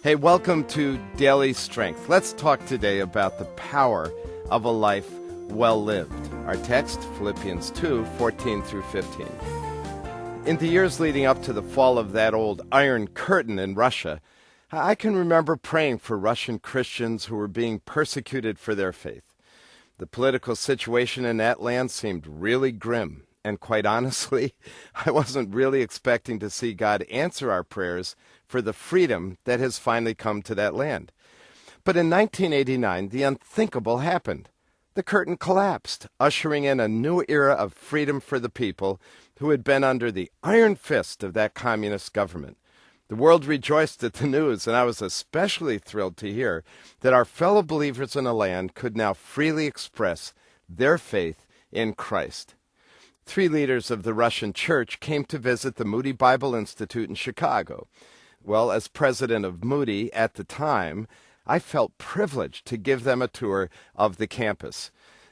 Hey, welcome to Daily Strength. Let's talk today about the power of a life well lived. Our text, Philippians 2:14 through 15. In the years leading up to the fall of that old Iron Curtain in Russia, I can remember praying for Russian Christians who were being persecuted for their faith. The political situation in that land seemed really grim, and quite honestly, I wasn't really expecting to see God answer our prayers for the freedom that has finally come to that land. But in 1989, the unthinkable happened. The curtain collapsed, ushering in a new era of freedom for the people who had been under the iron fist of that communist government. The world rejoiced at the news, and I was especially thrilled to hear that our fellow believers in the land could now freely express their faith in Christ. 3 leaders of the Russian church came to visit the Moody Bible Institute in Chicago. Well, as president of Moody at the time, I felt privileged to give them a tour of the campus.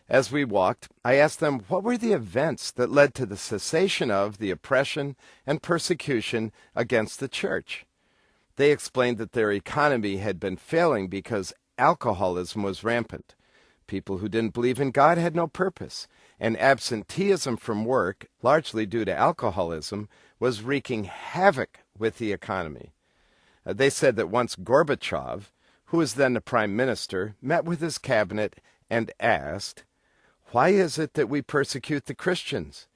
As we walked, I asked them what were the events that led to the cessation of the oppression and persecution against the church. They explained that their economy had been failing because alcoholism was rampant. People who didn't believe in God had no purpose, and absenteeism from work, largely due to alcoholism, was wreaking havoc with the economy. They said that once Gorbachev, who was then the prime minister, met with his cabinet and asked, "Why is it that we persecute the Christians?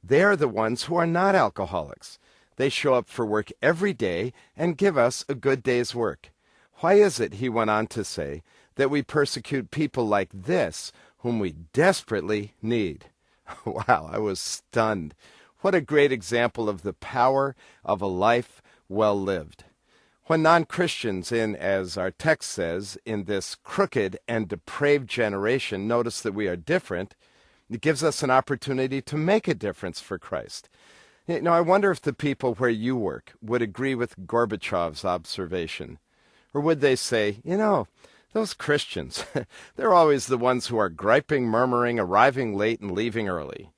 They are the ones who are not alcoholics. They show up for work every day and give us a good day's work. Why is it," he went on to say, "that we persecute people like this, whom we desperately need?" Wow, I was stunned. What a great example of the power of a life well lived. When non-Christians as our text says, in this crooked and depraved generation, notice that we are different, it gives us an opportunity to make a difference for Christ. I wonder if the people where you work would agree with Gorbachev's observation. Or would they say, those Christians, they're always the ones who are griping, murmuring, arriving late, and leaving early.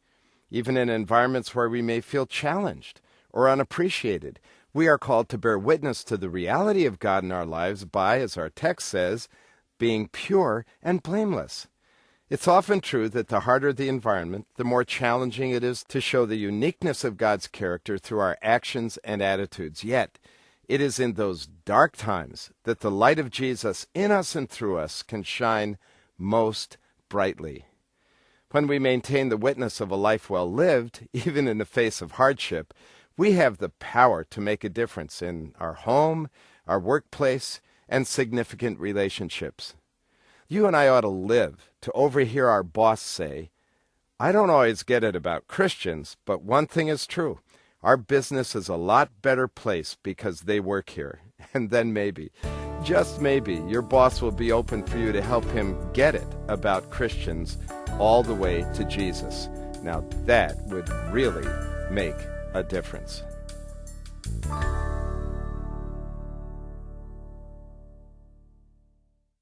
Even in environments where we may feel challenged or unappreciated, we are called to bear witness to the reality of God in our lives by, as our text says, being pure and blameless. It's often true that the harder the environment, the more challenging it is to show the uniqueness of God's character through our actions and attitudes. Yet, it is in those dark times that the light of Jesus in us and through us can shine most brightly. When we maintain the witness of a life well lived, even in the face of hardship, we have the power to make a difference in our home, our workplace, and significant relationships. You and I ought to live to overhear our boss say, "I don't always get it about Christians, but one thing is true. Our business is a lot better place because they work here." And then maybe, just maybe, your boss will be open for you to help him get it about Christians all the way to Jesus. Now that would really make a difference.